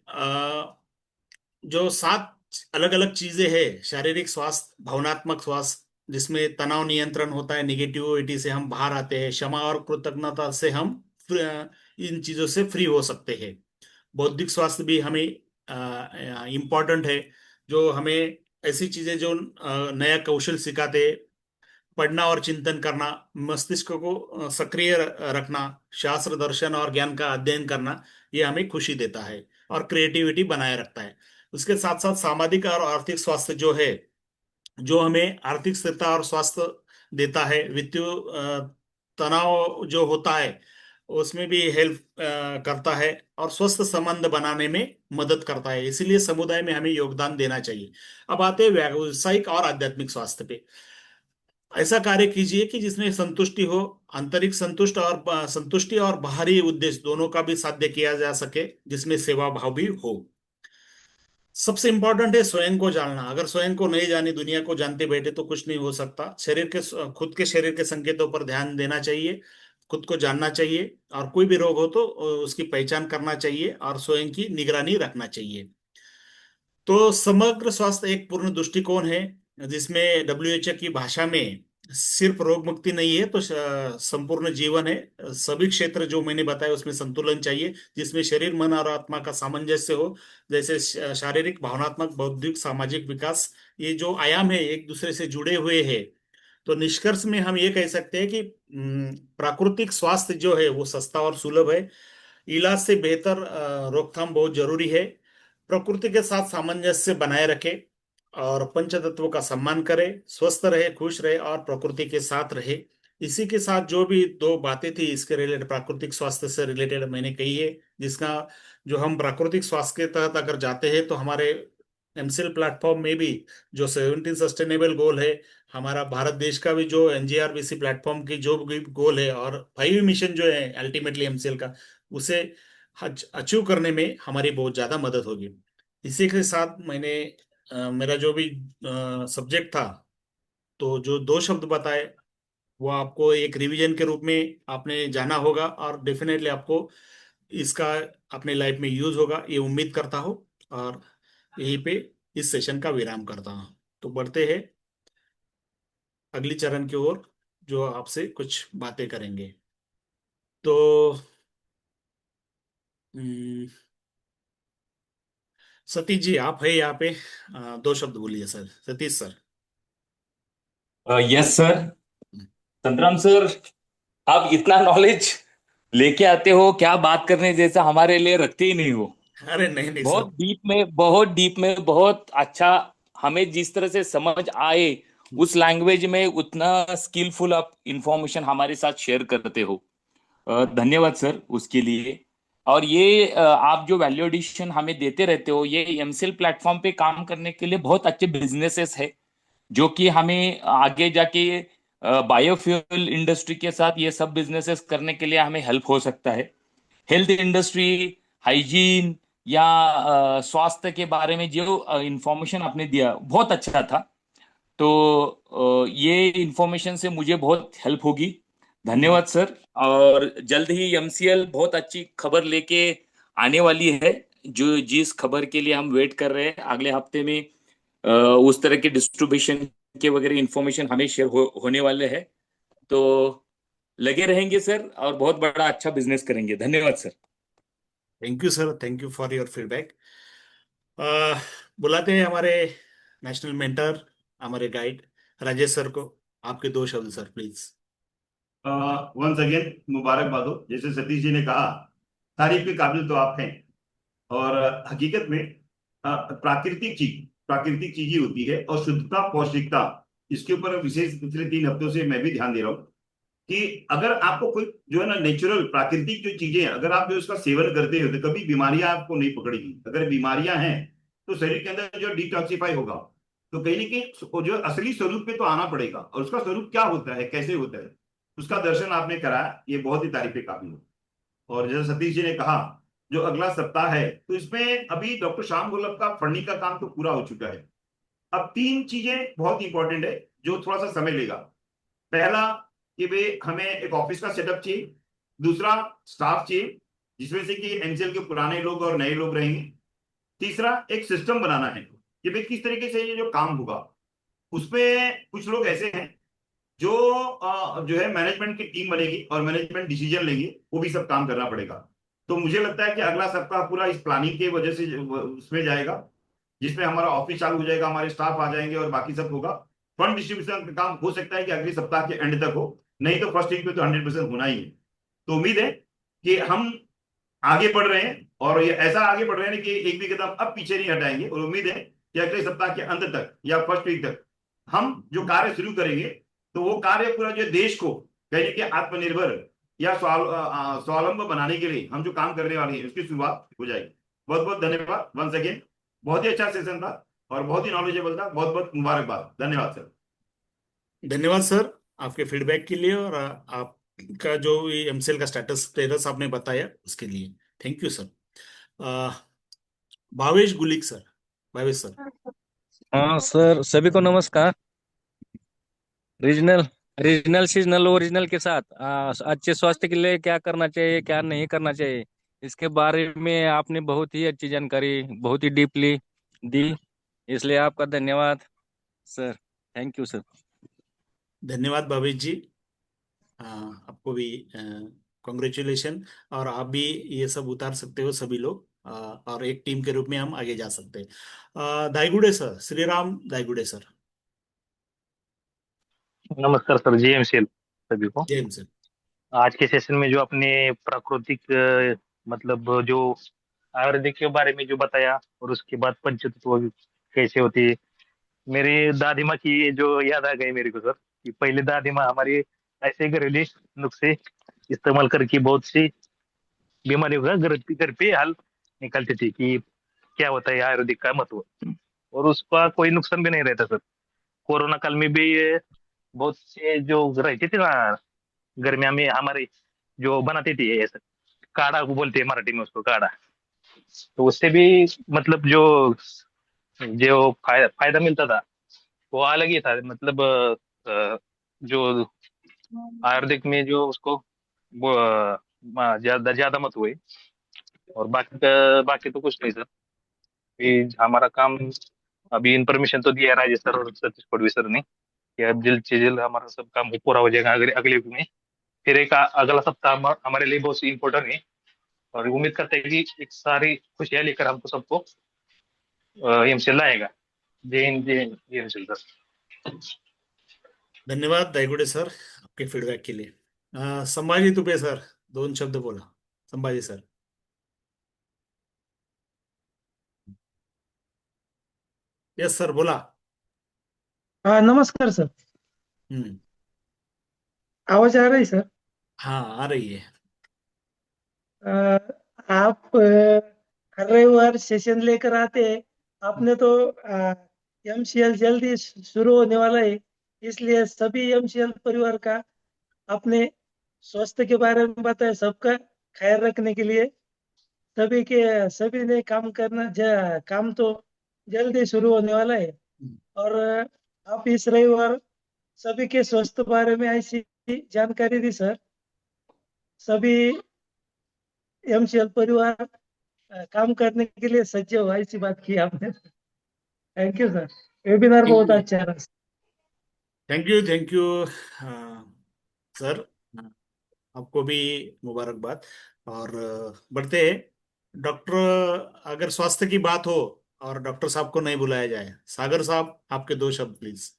जो 7 अलग अलग चीजें हैं, शारीरिक स्वास्थ्य, भावनात्मक स्वास्थ्य, जिसमें तनाव नियंत्रण होता है, निगेटिविटी से हम बाहर आते हैं, क्षमा और कृतज्ञता से हम इन चीजों से फ्री हो सकते हैं। बौद्धिक स्वास्थ्य भी हमें इम्पोर्टेंट है, जो हमें ऐसी चीजें जो नया कौशल सिखाते, पढ़ना और चिंतन करना, मस्तिष्क को सक्रिय रखना, शास्त्र, दर्शन और ज्ञान का अध्ययन करना, ये हमें खुशी देता है और क्रिएटिविटी बनाए रखता है। उसके साथ साथ सामाजिक और आर्थिक स्वास्थ्य जो है, जो हमें आर्थिक स्थिरता और स्वास्थ्य देता है। वित्तीय तनाव जो होता है उसमें भी हेल्प करता है, और स्वस्थ संबंध बनाने में मदद करता है। इसीलिए समुदाय में हमें योगदान देना चाहिए। अब आते हैं व्यावसायिक और आध्यात्मिक स्वास्थ्य पे। ऐसा कार्य कीजिए कि जिसमें संतुष्टि हो, आंतरिक संतुष्टि और बाहरी उद्देश्य दोनों का भी साध्य किया जा सके, जिसमें सेवा भाव भी हो। सबसे इंपॉर्टेंट है स्वयं को जानना। अगर स्वयं को नहीं जाने, दुनिया को जानते बैठे तो कुछ नहीं हो सकता। खुद के शरीर के संकेतों पर ध्यान देना चाहिए, खुद को जानना चाहिए, और कोई भी रोग हो तो उसकी पहचान करना चाहिए और स्वयं की निगरानी रखना चाहिए। तो समग्र स्वास्थ्य एक पूर्ण दृष्टिकोण है, जिसमें डब्ल्यूएचओ की भाषा में सिर्फ रोग मुक्ति नहीं है, तो संपूर्ण जीवन है। सभी क्षेत्र जो मैंने बताया उसमें संतुलन चाहिए, जिसमें शरीर, मन और आत्मा का सामंजस्य हो। जैसे शारीरिक, भावनात्मक, बौद्धिक, सामाजिक विकास, ये जो आयाम है एक दूसरे से जुड़े हुए हैं। तो निष्कर्ष में हम ये कह सकते हैं कि प्राकृतिक स्वास्थ्य जो है वो सस्ता और सुलभ है। इलाज से बेहतर रोकथाम बहुत जरूरी है। प्रकृति के साथ सामंजस्य बनाए रखे, और पंचतत्वों का सम्मान करे, स्वस्थ रहे, खुश रहे और प्रकृति के साथ रहे। इसी के साथ जो भी 2 बातें थी इसके रिलेटेड, प्राकृतिक स्वास्थ्य से रिलेटेड मैंने कही है, जिसका जो हम प्राकृतिक स्वास्थ्य के तहत अगर जाते हैं तो हमारे एमसीएल प्लेटफॉर्म में भी जो 17 सस्टेनेबल गोल है, हमारा भारत देश का भी जो एनजीआरबीसी प्लेटफॉर्म की जो भी गोल है, और 5 मिशन जो है अल्टीमेटली एमसीएल का, उसे अचीव करने में हमारी बहुत ज्यादा मदद होगी। इसी के साथ मैंने मेरा जो भी सब्जेक्ट था, तो जो 2 शब्द बताए वो आपको एक रिवीजन के रूप में आपने जाना होगा, और डेफिनेटली आपको इसका अपने लाइफ में यूज होगा, ये उम्मीद करता हूँ। और यहीं पे इस सेशन का विराम करता हूँ। तो बढ़ते हैं अगली चरण की ओर, जो आपसे कुछ बातें करेंगे। तो हम्म, सतीश जी, आप है यहाँ पे, 2 शब्द बोलिए sir, Satish sir. Yes sir. Santram sir, आप इतना नॉलेज लेके आते हो, क्या बात करने जैसा हमारे लिए रखते ही नहीं हो। अरे नहीं नहीं सर। बहुत डीप में, बहुत डीप में, बहुत अच्छा। हमें जिस तरह से समझ आए उस लैंग्वेज में उतना स्किलफुल आप इंफॉर्मेशन हमारे साथ शेयर करते हो। धन्यवाद सर उसके लिए। और ये आप जो वैल्यू एडिशन हमें देते रहते हो, ये एमसीएल प्लेटफॉर्म पे काम करने के लिए बहुत अच्छे बिजनेसेस है, जो कि हमें आगे जाके बायोफ्यूल इंडस्ट्री के साथ ये सब बिजनेसेस करने के लिए हमें हेल्प हो सकता है। हेल्थ इंडस्ट्री, हाइजीन या स्वास्थ्य के बारे में जो इंफॉर्मेशन आपने दिया बहुत अच्छा था। तो ये इंफॉर्मेशन से मुझे बहुत हेल्प होगी। धन्यवाद सर। और जल्द ही एमसीएल बहुत अच्छी खबर लेके आने वाली है, जो जिस खबर के लिए हम वेट कर रहे हैं अगले हफ्ते में। उस तरह के डिस्ट्रीब्यूशन के वगैरह इंफॉर्मेशन हमें शेयर होने वाले हैं। तो लगे रहेंगे सर और बहुत बड़ा अच्छा बिजनेस करेंगे। धन्यवाद sir. Thank you sir, thank you for your feedback. बुलाते हैं हमारे नेशनल मेंटर, हमारे गाइड राजेश सर को। आपके 2 शब्द सर, प्लीज। वंस अगेन मुबारकबाद हो। जैसे सतीश जी ने कहा, तारीफ के काबिल तो आप हैं। और हकीकत में प्राकृतिक चीज ही होती है, और शुद्धता पौष्टिकता, इसके ऊपर विशेष पिछले 3 हफ्तों से मैं भी ध्यान दे रहा हूँ कि अगर आपको कोई जो है ना नेचुरल प्राकृतिक जो चीजें हैं, अगर आप जो उसका सेवन करते हो तो कभी बीमारियां आपको नहीं पकड़ेगी। अगर बीमारियां हैं तो शरीर के अंदर जो डिटॉक्सिफाई होगा, तो कहीं ना कहीं वो जो असली स्वरूप में तो आना पड़ेगा। और उसका स्वरूप क्या होता है, कैसे होता है, उसका दर्शन आपने कराया, ये बहुत ही तारीफ के काबिल है। और जैसे सतीश जी ने कहा, जो अगला सप्ताह है, तो इसमें अभी डॉक्टर श्याम गोलप का फंडिंग का काम तो पूरा हो चुका है। अब 3 चीजें बहुत इंपॉर्टेंट है जो थोड़ा सा समय लेगा। पहला, कि भाई हमें एक ऑफिस का सेटअप चाहिए। दूसरा, स्टाफ चाहिए जिसमें से कि एनसीएल के पुराने लोग और नए लोग रहेंगे। तीसरा, एक सिस्टम बनाना है कि भाई किस तरीके से ये जो काम होगा। उसमें कुछ लोग ऐसे हैं जो जो है मैनेजमेंट की टीम बनेगी और मैनेजमेंट डिसीजन लेंगे, वो भी सब काम करना पड़ेगा। तो मुझे लगता है कि अगला सप्ताह पूरा इस प्लानिंग की वजह से उसमें जाएगा, जिसमें हमारा ऑफिस चालू हो जाएगा, हमारे स्टाफ आ जाएंगे और बाकी सब होगा। फंड डिस्ट्रीब्यूशन का काम हो सकता है कि अगले सप्ताह के एंड तक हो, नहीं तो फर्स्ट वीक में तो 100% होना ही है। तो उम्मीद है कि हम आगे बढ़ रहे हैं, और ये ऐसा आगे बढ़ रहे हैं कि एक भी कदम अब पीछे नहीं हटाएंगे। और उम्मीद है कि अगले सप्ताह के अंत तक या फर्स्ट वीक तक हम जो कार्य शुरू करेंगे, तो वो कार्य पूरा जो देश को कहीं कि आत्मनिर्भर या स्वावलंबन बनाने के लिए हम जो काम करने वाले हैं उसकी शुरुआत हो जाएगी। बहुत बहुत धन्यवाद वंस अगेन। बहुत ही अच्छा सेशन था और बहुत ही नॉलेजेबल था। बहुत बहुत मुबारकबाद। धन्यवाद सर। धन्यवाद सर आपके फीडबैक के लिए, और आपका जो एमसीएल का स्टेटस स्टेटस आपने बताया उसके लिए thank you sir. A, Bhavesh Gulik sir, Bhavesh sir. हाँ सर, सभी को नमस्कार। रीजनल रीजनल सीजनल ओरिजिनल के साथ अच्छे स्वास्थ्य के लिए क्या करना चाहिए, क्या नहीं करना चाहिए, इसके बारे में आपने बहुत ही अच्छी जानकारी, बहुत ही डीपली दी। इसलिए आपका धन्यवाद सर। Thank you sir. धन्यवाद भावेश जी। आपको भी कॉन्ग्रेचुलेशन। और आप भी ये सब उतार सकते हो सभी लोग, और एक टीम के रूप में हम आगे जा सकते हैं। Daigude sir, Shriram Daigude sir. नमस्कार सर, जीएमसीएल सभी को। जय हिंद सर। आज के सेशन में जो अपने प्राकृतिक मतलब जो आयुर्वेदिक के बारे में जो बताया, और उसके बाद पंचतत्व कैसे होती है, मेरी दादी माँ की ये जो याद आ गई मेरे को सर, कि पहले दादी माँ हमारी ऐसे घरेलू नुस्खे इस्तेमाल करके बहुत सी बीमारियों का घर पे हल निकालती थी, कि क्या होता है आयुर्वेदिक का महत्व, और उसका कोई नुकसान भी नहीं रहता सर। कोरोना काल में भी ये बहुत से जो रहते थे ना, गर्मिया में हमारे जो बनाते थे ऐसा काढ़ा को बोलते हैं मराठी में उसको, काढ़ा। तो उससे भी मतलब जो जो फायदा मिलता था वो अलग ही था। मतलब जो आयुर्वेदिक में जो उसको वो ज्यादा ज्यादा मत हुए। और बाकी तो कुछ नहीं सर। ये हमारा काम, अभी इंफॉर्मेशन तो दिया है राजेश सर और सतीश पडवी सर ने, कि अब जल्द से जल्द हमारा सब काम पूरा हो जाएगा अगले अगले वीक में। फिर एक अगला सप्ताह हमारे लिए बहुत इंपॉर्टेंट है, और उम्मीद करते हैं कि एक सारी खुशियां लेकर हमको सबको एमसीएल लाएगा। जय हिंद, जय हिंद, जय हिंद सर। धन्यवाद दाईगुडे सर आपके फीडबॅक के लिए। संभाजी तुपे सर, 2 शब्द बोला। संभाजी सर। यस सर, बोला। हाँ नमस्कार सर। हम्म। आवाज आ रही सर? हाँ, आ रही है। अ, आप हर रविवार सेशन लेकर आते हैं। आपने तो एमसीएल जल्दी शुरू होने वाला है, इसलिए सभी एमसीएल परिवार का अपने स्वास्थ्य के बारे में बताया, सबका ख्याल रखने के लिए। सभी ने काम तो जल्दी शुरू होने वाला है। और आप इस रविवार सभी के स्वास्थ्य बारे में ऐसी जानकारी दी सर। सभी एमसीएल परिवार काम करने के लिए सज्ज हो, ऐसी बात की आपने। Thank you sir. Webinar thank बहुत यू, अच्छा रहा। Thank you, thank you sir. आपको भी मुबारकबाद। और बढ़ते हैं डॉक्टर। अगर स्वास्थ्य की बात हो और डॉक्टर साहब को नहीं बुलाया जाए, सागर साहब आपके 2 शब्द please.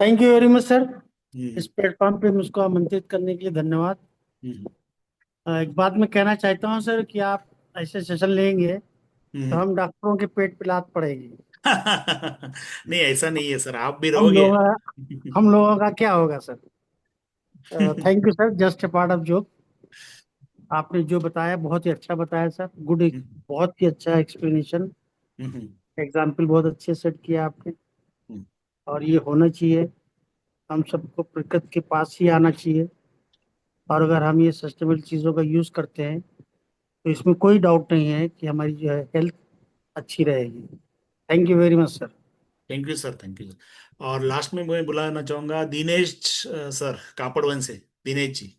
Thank you very much sir. Hmm. इस प्लेटफॉर्म पे मुझको आमंत्रित करने के लिए धन्यवाद। हम्म। एक बात मैं कहना चाहता हूँ सर कि आप ऐसे सेशन लेंगे तो हम्म। हम डॉक्टरों के पेट पे लात पड़ेगी। नहीं, ऐसा नहीं है सर, आप भी हम रहोगे। लोगों हम लोगों का क्या होगा sir? Thank you sir, just a part of joke. आपने जो बताया बहुत ही अच्छा बताया सर, गुड। बहुत ही अच्छा एक्सप्लेनेशन, एग्जाम्पल बहुत अच्छे सेट किया आपने। और ये होना चाहिए, हम सबको प्रकृति के पास ही आना चाहिए। और अगर हम ये सस्टेनेबल चीज़ों का यूज़ करते हैं तो इसमें कोई डाउट नहीं है कि हमारी जो है हेल्थ अच्छी रहेगी। Thank you very much sir. Thank you sir, thank you sir. और लास्ट में मैं बुलाना चाहूंगा दिनेश सर, कापड़वन से। दिनेश जी,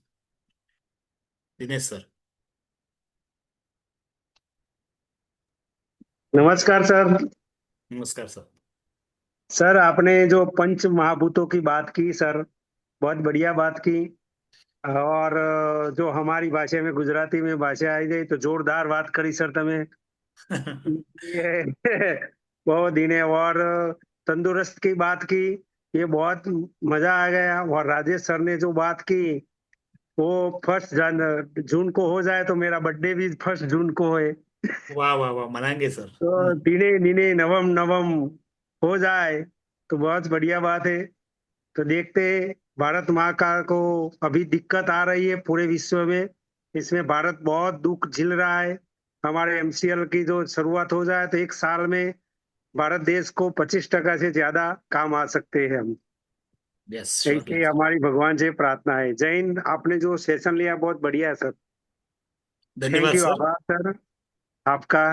दिनेश सर। नमस्कार सर। नमस्कार सर। सर आपने जो पंच महाभूतों की बात की सर, बहुत बढ़िया बात की। और जो हमारी भाषा में, गुजराती में भाषा आई गई तो जोरदार बात करी सर તમે। ये बहुत दिन है। और तंदुरुस्त की बात की, ये बहुत मजा आ गया। और राजेश सर ने जो बात की, वो 1 जून को हो जाए तो मेरा बर्थडे भी 1 जून को है। वाह वाह वाह, मनाएंगे सर। तो दिने दिने नवम नवम हो जाए तो बहुत बढ़िया बात है। तो देखते हैं, भारत माँ का को अभी दिक्कत आ रही है पूरे विश्व में। इसमें भारत बहुत दुख झेल रहा है। हमारे एमसीएल की जो शुरुआत हो जाए तो 1 साल में भारत देश को 25% से ज्यादा काम आ सकते हैं हम। यस, ऐसे हमारी भगवान से प्रार्थना है। जय हिंद। आपने जो सेशन लिया बहुत बढ़िया है सर। थैंक धन्यवाद यू, सर। आभार सर आपका।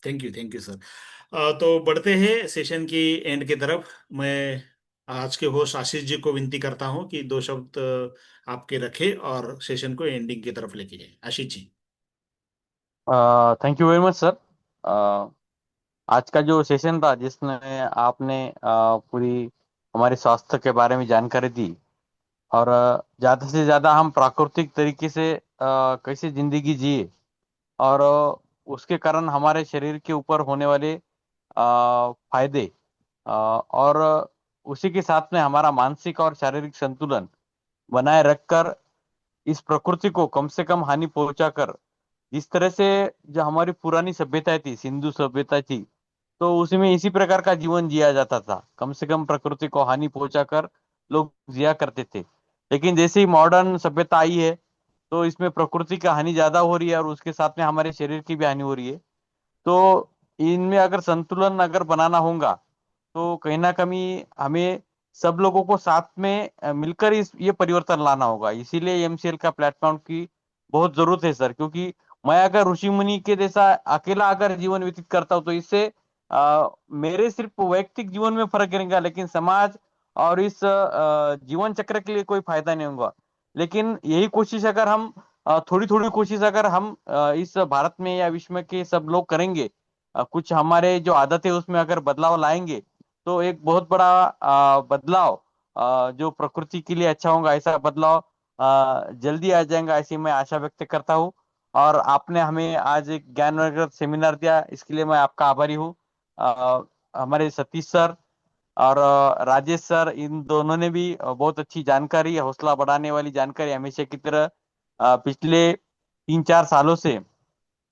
Thank you, thank you sir. तो बढ़ते हैं सेशन की एंड की तरफ। मैं आज के होस्ट आशीष जी को विनती करता हूं कि 2 शब्द आपके रखे और सेशन को एंडिंग की तरफ लेके जाए। Ashish ji. Thank you very much sir. आज का जो सेशन था जिसमें आपने पूरी हमारे स्वास्थ्य के बारे में जानकारी दी, और ज़्यादा से ज़्यादा हम प्राकृतिक तरीके से कैसे जिंदगी जिए, और उसके कारण हमारे शरीर के ऊपर होने वाले फायदे, और उसी के साथ में हमारा मानसिक और शारीरिक संतुलन बनाए रखकर इस प्रकृति को कम से कम हानि पहुंचाकर, जिस तरह से जो हमारी पुरानी सभ्यता थी, सिंधु सभ्यता थी, तो उसमें इसी प्रकार का जीवन जिया जाता था, कम से कम प्रकृति को हानि पहुंचाकर लोग जिया करते थे। लेकिन जैसे ही मॉडर्न सभ्यता आई है, तो इसमें प्रकृति की हानि ज्यादा हो रही है और उसके साथ में हमारे शरीर की भी हानि हो रही है। तो इनमें अगर संतुलन अगर बनाना होगा, तो कहीं ना कहीं हमें सब लोगों को साथ में मिलकर इस ये परिवर्तन लाना होगा। इसीलिए एमसीएल का प्लेटफॉर्म की बहुत जरूरत है सर, क्योंकि मैं अगर ऋषि मुनि के जैसा अकेला अगर जीवन व्यतीत करता हूँ तो इससे मेरे सिर्फ वैयक्तिक जीवन में फर्क गिरेगा, लेकिन समाज और इस जीवन चक्र के लिए कोई फायदा नहीं होगा। लेकिन यही कोशिश अगर हम थोड़ी थोड़ी कोशिश अगर हम इस भारत में या विश्व में के सब लोग करेंगे, कुछ हमारे जो आदत है उसमें अगर बदलाव लाएंगे, तो एक बहुत बड़ा बदलाव जो प्रकृति के लिए अच्छा होगा, ऐसा बदलाव जल्दी आ जाएगा, ऐसी मैं आशा व्यक्त करता हूँ। और आपने हमें आज एक ज्ञानवर्धक सेमिनार दिया, इसके लिए मैं आपका आभारी हूँ। हमारे सतीश सर और राजेश सर, इन दोनों ने भी बहुत अच्छी जानकारी, हौसला बढ़ाने वाली जानकारी हमेशा की तरह पिछले 3-4 सालों से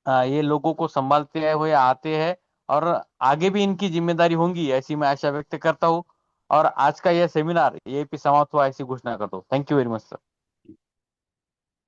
ये लोगों को संभालते हुए आते हैं। और आगे भी इनकी जिम्मेदारी होंगी ऐसी मैं आशा व्यक्त करता हूँ। और आज का यह सेमिनार यही पे समाप्त हुआ ऐसी घोषणा करता हूँ। Thank you very much sir.